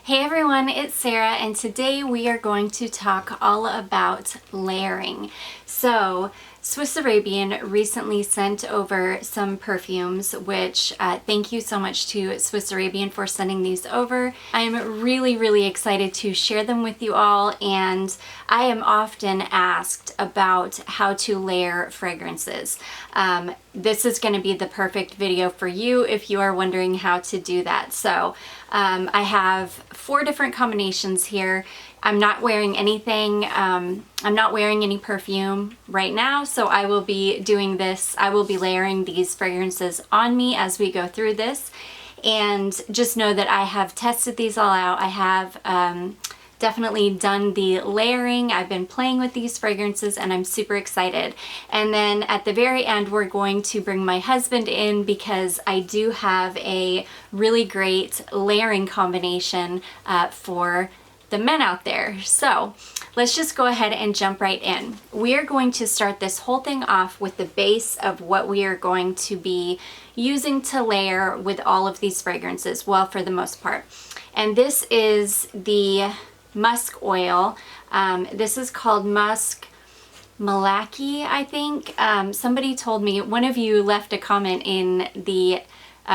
Hey everyone, it's Sarah, and today we are going to talk all about layering. So, Swiss Arabian recently sent over some perfumes, which thank you so much to Swiss Arabian for sending these over. I'm really excited to share them with you all, and I am often asked about how to layer fragrances. This is going to be the perfect video for you if you are wondering how to do that. So I have 4 different combinations here. I'm not wearing anything, I'm not wearing any perfume right now, so I will be doing this, I will be layering these fragrances on me as we go through this. And just know that I have tested these all out. I have definitely done the layering. I've been playing with these fragrances and I'm super excited. And then at the very end, we're going to bring my husband in because I do have a really great layering combination for the men out there. So let's just go ahead and jump right in. We are going to start this whole thing off with the base of what we are going to be using to layer with all of these fragrances, well, for the most part. And this is the musk oil. This is called Musk Malaki, I think. Somebody told me, one of you left a comment in the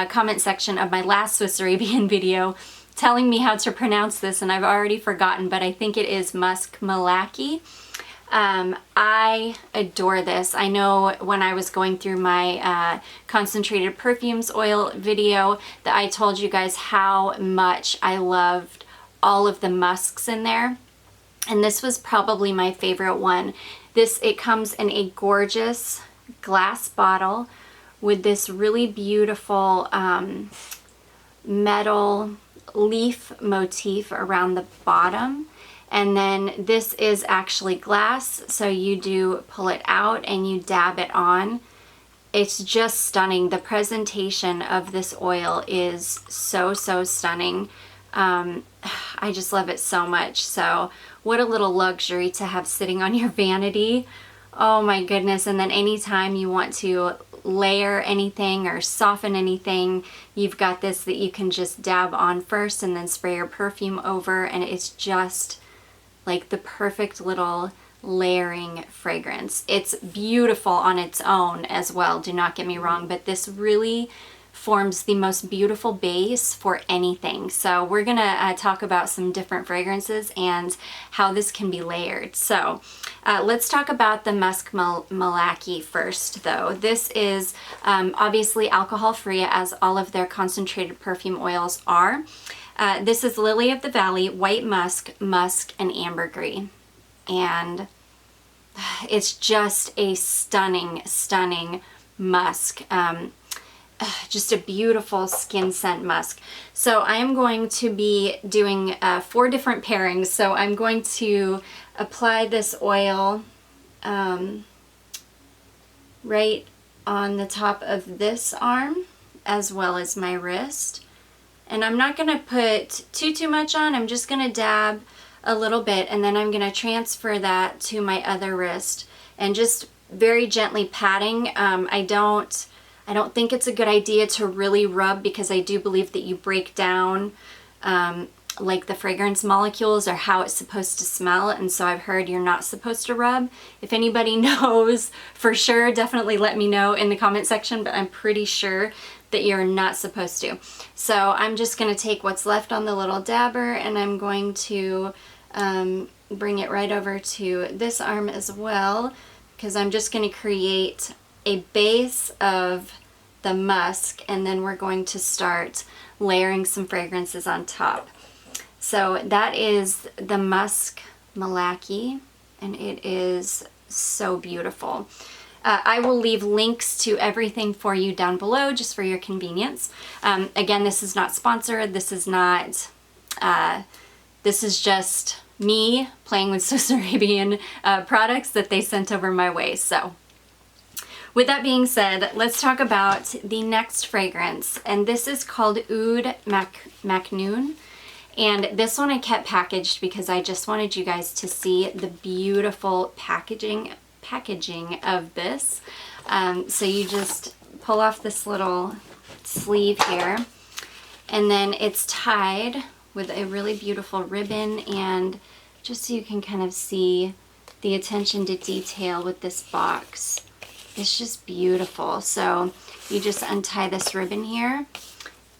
comment section of my last Swiss Arabian video telling me how to pronounce this, and I've already forgotten, but I think it is Musk Malaki. I adore this. I know when I was going through my concentrated perfumes oil video that I told you guys how much I loved all of the musks in there, and this was probably my favorite one. It comes in a gorgeous glass bottle with this really beautiful metal leaf motif around the bottom, and then this is actually glass, so you do pull it out and you dab it on. It's just stunning. The presentation of this oil is so stunning. I just love it so much. So what a little luxury to have sitting on your vanity. Oh my goodness. And then anytime you want to layer anything or soften anything, you've got this that you can just dab on first and then spray your perfume over, and it's just like the perfect little layering fragrance. It's beautiful on its own as well, do not get me wrong, but this really forms the most beautiful base for anything. So we're gonna talk about some different fragrances and how this can be layered. So let's talk about the Musk Malaki first though. This is obviously alcohol free, as all of their concentrated perfume oils are. This is Lily of the Valley, white musk, musk, and ambergris. And it's just a stunning musk. Just a beautiful skin scent musk. So I am going to be doing 4 different pairings. So I'm going to apply this oil right on the top of this arm as well as my wrist. And I'm not going to put too much on. I'm just going to dab a little bit, and then I'm going to transfer that to my other wrist and just very gently patting. I don't think it's a good idea to really rub, because I do believe that you break down like the fragrance molecules or how it's supposed to smell, and so I've heard you're not supposed to rub. If anybody knows for sure, definitely let me know in the comment section, but I'm pretty sure that you're not supposed to. So I'm just going to take what's left on the little dabber and I'm going to bring it right over to this arm as well, because I'm just going to create a base of the musk, and then we're going to start layering some fragrances on top. So that is the Musk Malaki, and it is so beautiful. I will leave links to everything for you down below just for your convenience. Again, this is not sponsored. This is not, this is just me playing with Swiss Arabian products that they sent over my way. So with that being said, let's talk about the next fragrance, and this is called Oud Maknoon. And this one I kept packaged because I just wanted you guys to see the beautiful packaging of this. So you just pull off this little sleeve here, and then it's tied with a really beautiful ribbon, and just so you can kind of see the attention to detail with this box. It's just beautiful. So you just untie this ribbon here,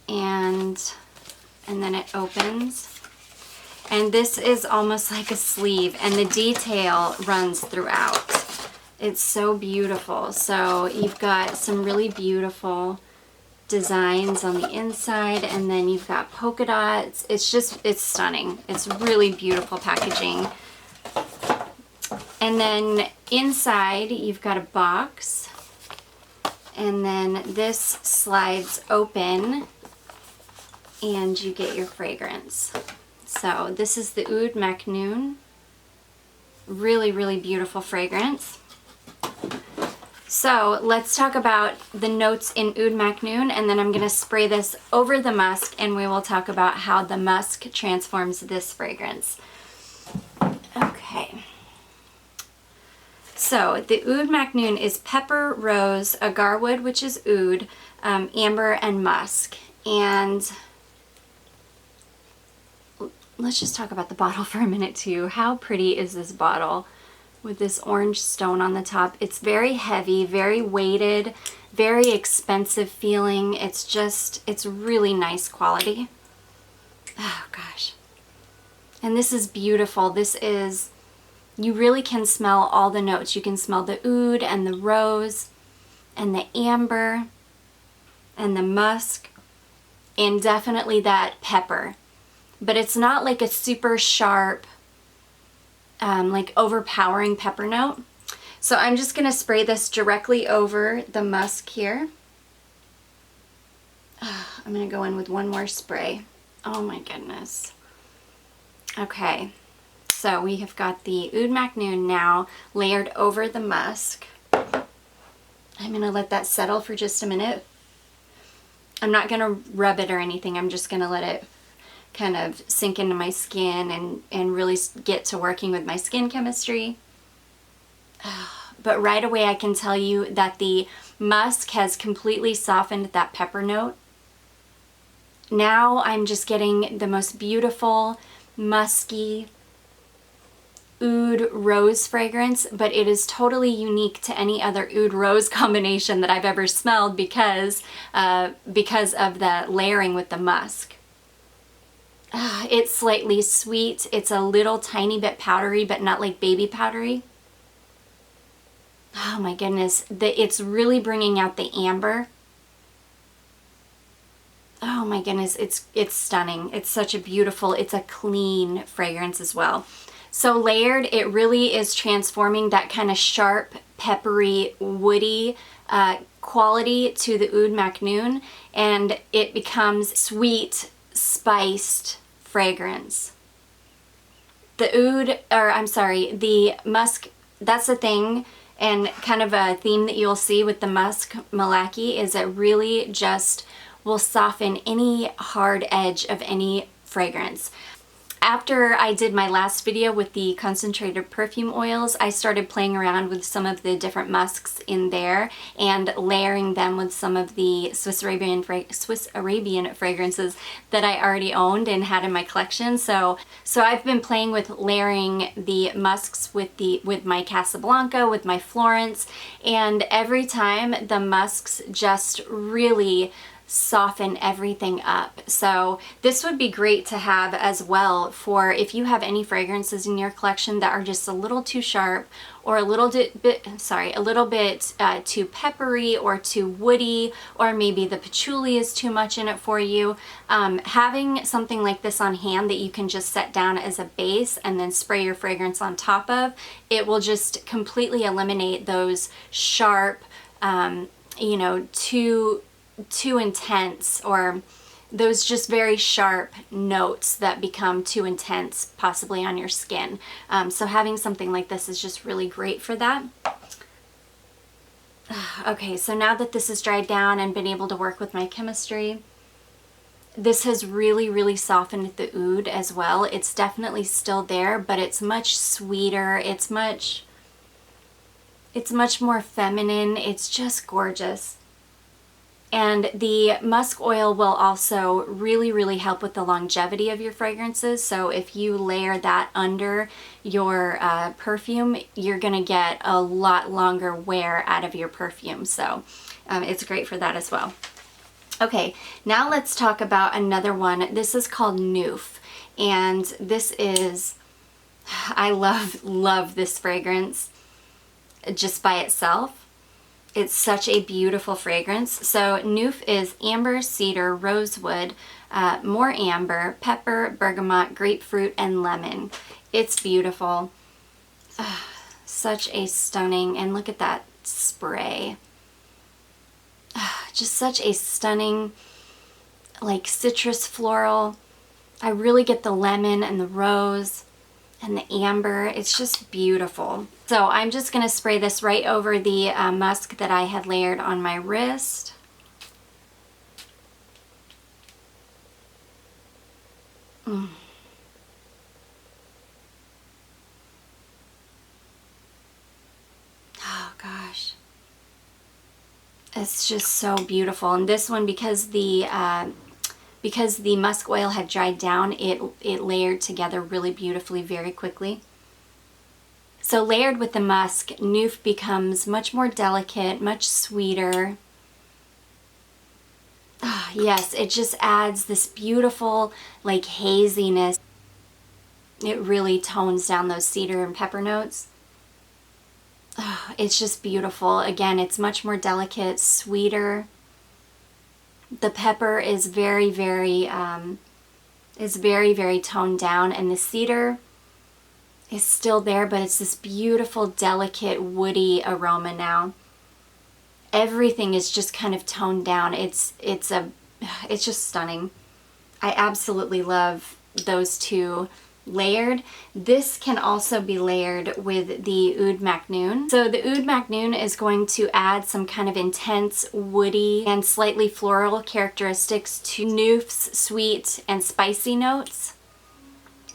and then it opens. And this is almost like a sleeve, and the detail runs throughout. It's so beautiful. So you've got some really beautiful designs on the inside, and then you've got polka dots. It's stunning. It's really beautiful packaging. And then inside you've got a box, and then this slides open and you get your fragrance. So this is the Oud Maknoon. Really, really beautiful fragrance. So let's talk about the notes in Oud Maknoon, and then I'm going to spray this over the musk, and we will talk about how the musk transforms this fragrance. Okay. So the Oud Maknoon is pepper, rose, agarwood, which is oud, amber, and musk. And let's just talk about the bottle for a minute too. How pretty is this bottle with this orange stone on the top? It's very heavy, very weighted, very expensive feeling. It's really nice quality. Oh gosh. And this is beautiful. You really can smell all the notes. You can smell the oud and the rose and the amber and the musk, and definitely that pepper. But it's not like a super sharp, like overpowering pepper note. So I'm just going to spray this directly over the musk here. I'm going to go in with one more spray. Oh my goodness. Okay, so we have got the Oud Maknoon now layered over the musk. I'm going to let that settle for just a minute. I'm not going to rub it or anything. I'm just going to let it kind of sink into my skin and really get to working with my skin chemistry. But right away I can tell you that the musk has completely softened that pepper note. Now I'm just getting the most beautiful musky oud rose fragrance, but it is totally unique to any other oud rose combination that I've ever smelled because of the layering with the musk. It's slightly sweet. It's a little tiny bit powdery, but not like baby powdery. Oh my goodness. It's really bringing out the amber. Oh my goodness. It's stunning. It's such a beautiful, it's a clean fragrance as well. So layered, it really is transforming that kind of sharp, peppery, woody quality to the Oud Maknoon, and it becomes sweet, spiced fragrance. The musk, that's the thing, and kind of a theme that you'll see with the musk malaki is it really just will soften any hard edge of any fragrance. After I did my last video with the concentrated perfume oils, I started playing around with some of the different musks in there and layering them with some of the Swiss Arabian fragrances that I already owned and had in my collection. So I've been playing with layering the musks with my Casablanca, with my Florence, and every time the musks just really soften everything up. So this would be great to have as well for if you have any fragrances in your collection that are just a little too sharp or a little bit too peppery or too woody, or maybe the patchouli is too much in it for you. Having something like this on hand that you can just set down as a base and then spray your fragrance on top of, it will just completely eliminate those sharp, too intense, or those just very sharp notes that become too intense possibly on your skin. So having something like this is just really great for that. Okay, so now that this is dried down and been able to work with my chemistry, this has really, really softened the oud as well. It's definitely still there, but it's much sweeter. It's much more feminine. It's just gorgeous. And the musk oil will also really help with the longevity of your fragrances. So if you layer that under your perfume, you're gonna get a lot longer wear out of your perfume. So it's great for that as well. Okay, now let's talk about another one. This is called Neuf, and this is, I love this fragrance just by itself. It's such a beautiful fragrance. So Neuf is amber, cedar, rosewood, more amber, pepper, bergamot, grapefruit, and lemon. It's beautiful. Such a stunning, and look at that spray. Just such a stunning, like citrus floral. I really get the lemon and the rose and the amber. It's just beautiful. So I'm just gonna spray this right over the musk that I had layered on my wrist. Oh gosh. It's just so beautiful. And this one, because the musk oil had dried down, it layered together really beautifully very quickly. So layered with the musk, Neuf becomes much more delicate, much sweeter. Oh, yes, it just adds this beautiful like haziness. It really tones down those cedar and pepper notes. Oh, it's just beautiful. Again, it's much more delicate, sweeter. The pepper is very toned down, and the cedar is still there, but it's this beautiful, delicate, woody aroma now. Everything is just kind of toned down. It's just stunning. I absolutely love those two layered. This can also be layered with the Oud Maknoon. So the Oud Maknoon is going to add some kind of intense, woody, and slightly floral characteristics to Neuf's sweet and spicy notes.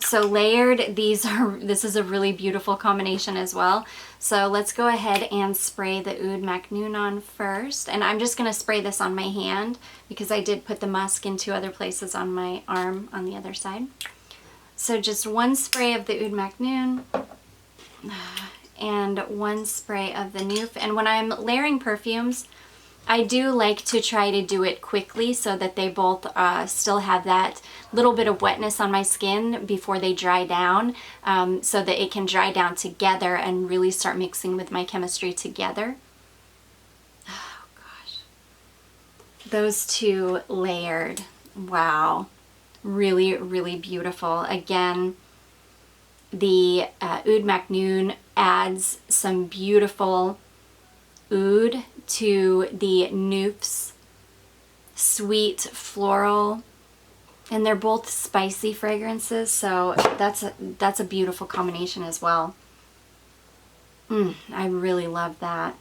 So layered, this is a really beautiful combination as well. So let's go ahead and spray the Oud Maknoon on first. And I'm just gonna spray this on my hand because I did put the musk in two other places on my arm on the other side. So just one spray of the Oud Maknoon and one spray of the Neuf. And when I'm layering perfumes, I do like to try to do it quickly so that they both still have that little bit of wetness on my skin before they dry down, so that it can dry down together and really start mixing with my chemistry together. Oh gosh. Those two layered. Wow. Really beautiful. Again, the Oud Maknoon adds some beautiful oud to the Neuf's sweet floral, and they're both spicy fragrances, so that's a beautiful combination as well. I really love that.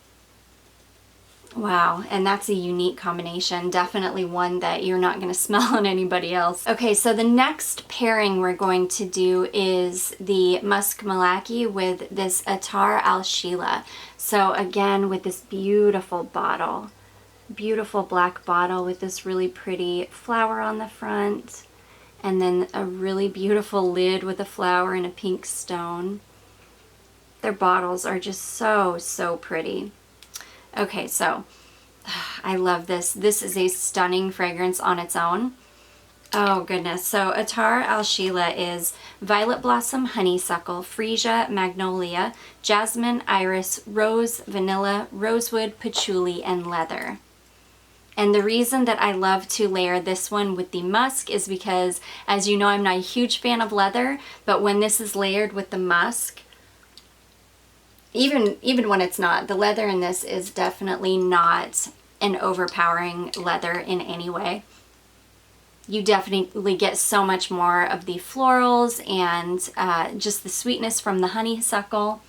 Wow, and that's a unique combination. Definitely one that you're not going to smell on anybody else. Okay, so the next pairing we're going to do is the Musk Malaki with this Attar Al Sheila. So again, with this beautiful bottle. Beautiful black bottle with this really pretty flower on the front. And then a really beautiful lid with a flower and a pink stone. Their bottles are just so pretty. Okay, so I love this. This is a stunning fragrance on its own. Oh goodness. So Attar Al Sheila is violet blossom, honeysuckle, freesia, magnolia, jasmine, iris, rose, vanilla, rosewood, patchouli, and leather. And the reason that I love to layer this one with the musk is because, as you know, I'm not a huge fan of leather, but when this is layered with the musk, even when it's not, the leather in this is definitely not an overpowering leather in any way. You definitely get so much more of the florals and just the sweetness from the honeysuckle.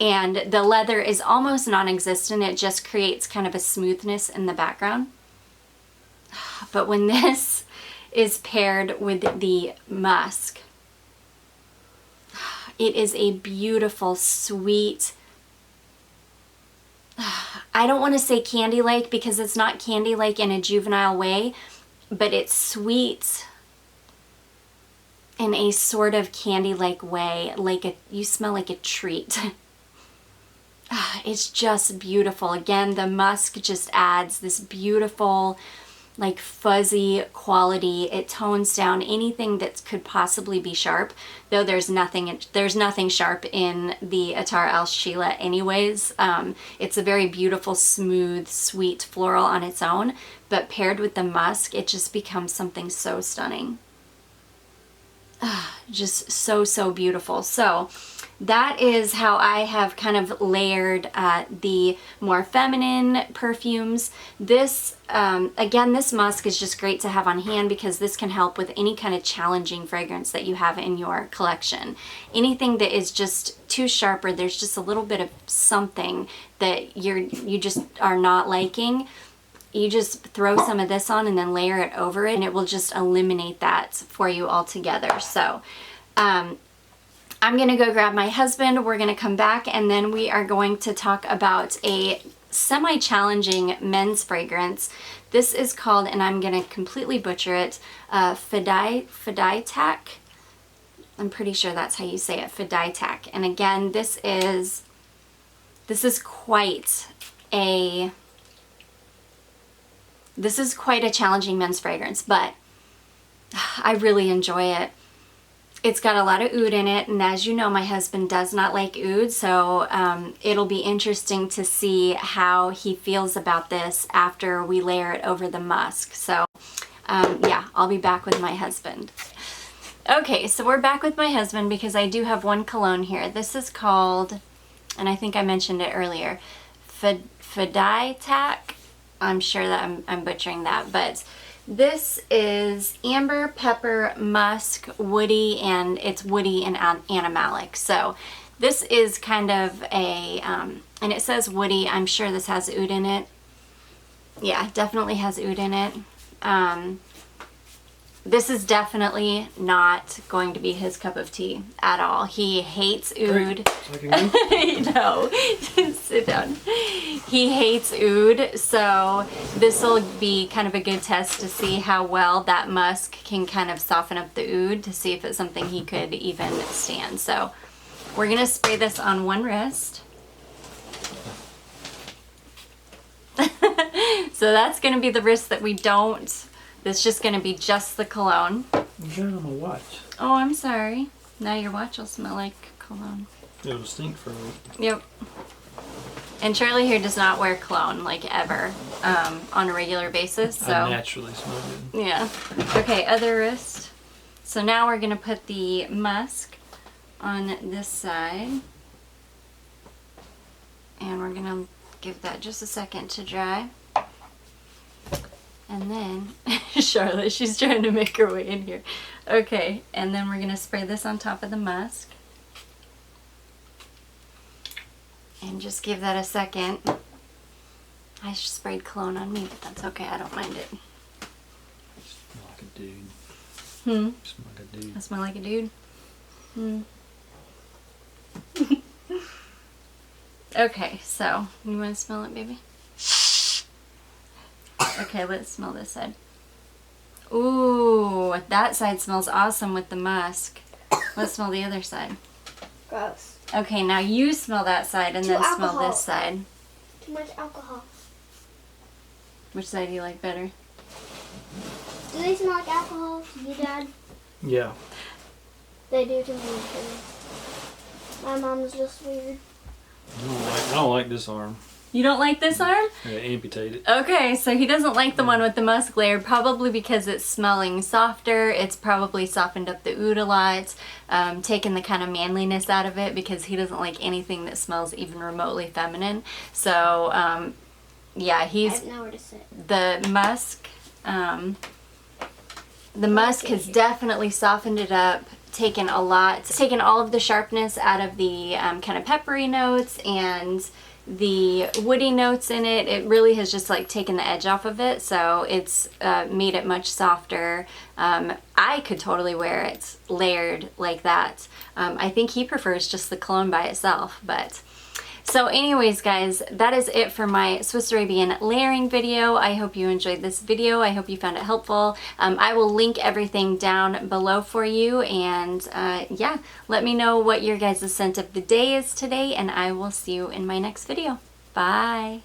And the leather is almost non-existent. It just creates kind of a smoothness in the background. But when this is paired with the musk, it is a beautiful, sweet, I don't want to say candy-like because it's not candy-like in a juvenile way, but it's sweet in a sort of candy-like way, you smell like a treat. It's just beautiful. Again, the musk just adds this beautiful, like fuzzy quality. It tones down anything that could possibly be sharp, though there's nothing sharp in the Attar Al Sheila anyways. It's a very beautiful, smooth, sweet floral on its own, but paired with the musk, it just becomes something so stunning. Just so beautiful. So that is how I have kind of layered the more feminine perfumes. This, again, this musk is just great to have on hand because this can help with any kind of challenging fragrance that you have in your collection. Anything that is just too sharp or there's just a little bit of something that you just are not liking, you just throw some of this on and then layer it over it, and it will just eliminate that for you altogether. So I'm gonna go grab my husband, we're gonna come back, and then we are going to talk about a semi-challenging men's fragrance. This is called, and I'm gonna completely butcher it, Fidaitak. I'm pretty sure that's how you say it, Fidaitak. And again, this is quite a challenging men's fragrance, but I really enjoy it. It's got a lot of oud in it, and as you know, my husband does not like oud, so it'll be interesting to see how he feels about this after we layer it over the musk. So yeah, I'll be back with my husband. Okay, so we're back with my husband because I do have one cologne here. This is called, and I think I mentioned it earlier, Fidaitak. I'm sure that I'm butchering that, but this is amber, pepper, musk, woody, and it's woody and animalic. So this is kind of a, and it says woody. I'm sure this has oud in it. Yeah, definitely has oud in it. This is definitely not going to be his cup of tea at all. He hates oud. No, sit down. He hates oud, so this will be kind of a good test to see how well that musk can kind of soften up the oud, to see if it's something he could even stand. So we're gonna spray this on one wrist. So that's gonna be the wrist that we don't. It's just going to be just the cologne. I'm trying on my watch. Oh, I'm sorry. Now your watch will smell like cologne. It'll stink for a week. Yep. And Charlie here does not wear cologne, like ever, on a regular basis. So I naturally smell good. Yeah. Okay, other wrist. So now we're going to put the musk on this side. And we're going to give that just a second to dry. And then, Charlotte, she's trying to make her way in here. Okay, and then we're going to spray this on top of the musk. And just give that a second. I just sprayed cologne on me, but that's okay. I don't mind it. Smell like a dude. Smell like a dude. I smell like a dude? Okay, so, you want to smell it, baby? Okay, let's smell this side. Ooh, that side smells awesome with the musk. Let's smell the other side. Gross. Okay, now you smell that side and then smell this side. Too much alcohol. Which side do you like better? Do they smell like alcohol to you, Dad? Yeah. They do to me too. My mom's just weird. I don't like this arm. You don't like this arm? Yeah, amputate it. Okay, so he doesn't like the one with the musk layer, probably because it's smelling softer. It's probably softened up the oud a lot, taken the kind of manliness out of it, because he doesn't like anything that smells even remotely feminine. So, yeah, I have nowhere to sit. The musk has definitely softened it up, taken all of the sharpness out of the kind of peppery notes and the woody notes in it. It really has just like taken the edge off of it, so it's made it much softer. I could totally wear it layered like that. I think he prefers just the cologne by itself, but So anyways, guys, that is it for my Swiss Arabian layering video. I hope you enjoyed this video. I hope you found it helpful. I will link everything down below for you, and yeah, let me know what your guys' scent of the day is today, and I will see you in my next video. Bye.